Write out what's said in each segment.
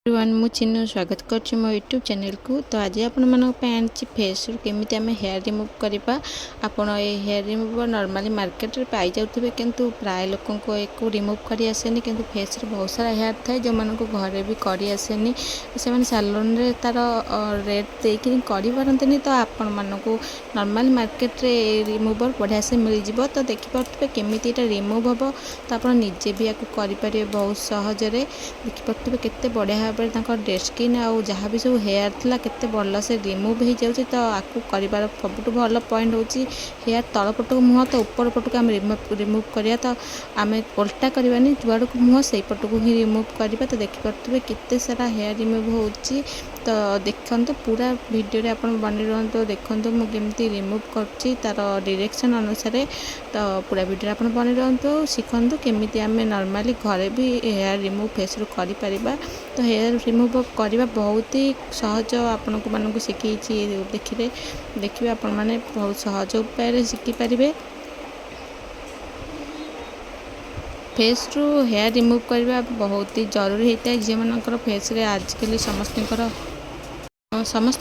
Everyone मु चिन्नु स्वागत कर मो यूट्यूब चैनल को। तो आज आपण फेस केमी आम हेयर रिमूव करवा। आपण ये हेयर रिमूवर नॉर्मली मार्केट रे पाई जाउथिबे, किंतु प्राय लोकों को एक रिमूव करी आसेनी। किंतु फेस रे बहुत सारा हेयर थाए जो मानको घरे भी करी आसेनी, से सालोन रे तार रेट देकी करि पारंतनी। तो आपण मानको नॉर्मली मार्केट रे रिमूवर बढ़िया से मिल जिवो। तो देखि पारथबे केमिति एटा रिमूव हबो। तो आपण निजे भी याकू करि परिबे बहुत सहज रे। देखि पारथबे केते बढ़िया डेड स्किन आउ जहाँ भी सब हेयर थिला केते भल से रिमूव हो जाउची। तो आकु करिबार सबुठु भल पॉइंट होची हेयर तल पटक मुह तो ऊपर पटक आम रिमूव करिया। तो आम उल्टा करवानी, जुआड़ को मुह से पटक ही रिमूव करवा। तो देखिपे केते सारा हेयर रिमूव होची। तो देखते पूरा वीडियो रे आपण बनी रहंतो, देखंतु मु केमती रिमूव करची तार डायरेक्शन अनुसार। तो पूरा वीडियो आपण बनी रहंतो, शिखंतु केमिति आम नॉर्मली घरे भी हेयर रिमूव फेस रू करि परिबा। तो हेयर रिमूव करवा बहुत ही सहज। आपण को मानक शिखी देखिए आपण मैंने बहुत सहज उपाय शिखी पारे। फेस रू हेयर रिमूव करवा बहुत ही जरूरी होता है। झील मानकर फेस रे आजकल समस्त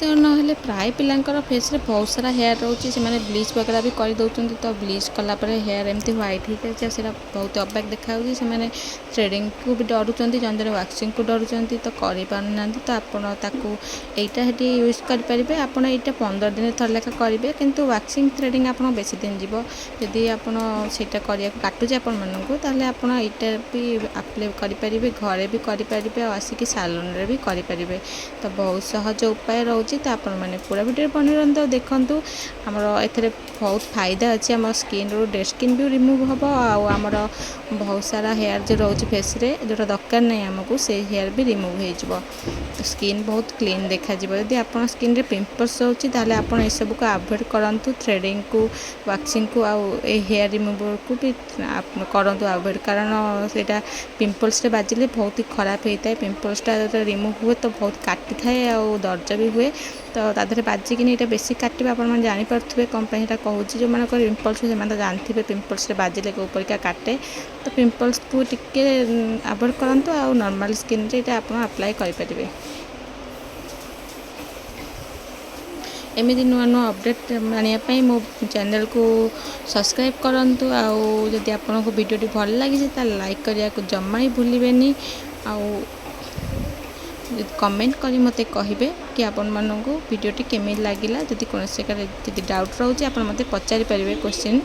ना प्राय पिलांकर फेस रे बहुत सारा हेयर रोचे, से माने ब्लीच वगैरह भी कर दउचंती। तो ब्लीच कला पर हेयर एमती व्हाइट हो जाए, से बहुत अबाक देखा से माने थ्रेडिंग को भी डरुचंती, जन जन वैक्सिंग को डरुचंती। तो करि पारना। तो आपण ताकू एटा हेटी यूज कर परिबे। आपण एटा 15 दिन थर लेखा करिवे, किंतु वैक्सिंग थ्रेडिंग आपण बेसी दिन जीवो। यदि आपण सेटा करिया काटुचे आपण मानकू, ताले आपण एटा भी अप्लाई करि परिबे, घरे भी करि परिबे, आसिक सालोन रे भी करि परिबे। तो बहुत सहज उपाय रोचे। तो आपण मैंने पूरा वीडियो बनी रहा देखूँ। आमर ए बहुत फायदा अच्छी, आम स्किन रू डेड स्किन भी रिमूव हम। आमर बहुत सारा हेयर जो रोचे फेस रे जोटा दरकार नहीं आमको, से हेयर भी रिमूव हो। तो स्किन बहुत क्लीन देखा। यदि आप स्किन रे पिंपल्स होची, ताले आपण ए सब को अवॉइड करंतु। थ्रेडिंग को, वैक्सिंग को, हेयर रिमूवर को भी करंतु अवॉइड, कारण सेटा पिंपल्स रे बाजिले बहुत ही खराब होता है। पिंपल्सटा रिमूव हुए तो बहुत काटी थाए और दर्ज भी हुए। तो तादे बाजिकी ये बेसी काटे आप जापे कौन कहूँ। जो मैंने पिंपल्स से जानते पिंपल्स बाजिले उपरिका काटे। तो पिंपल्स को टिके अवॉइड करंतु। आ नॉर्मल स्किन रे आप अप्लाई करें। एमती नुआ नुआ अपडेट आने मो चैनल को सब्सक्राइब करूँ। आदि आपको वीडियो भल लगी लाइक करने को जमा ही भूलें। कमेंट करी मते कहिबे कि आपण माननको वीडियोटी केमी लागिला। जदि कोनोसी डाउट रहउची आपण मते पचारि परिबे क्वेश्चन।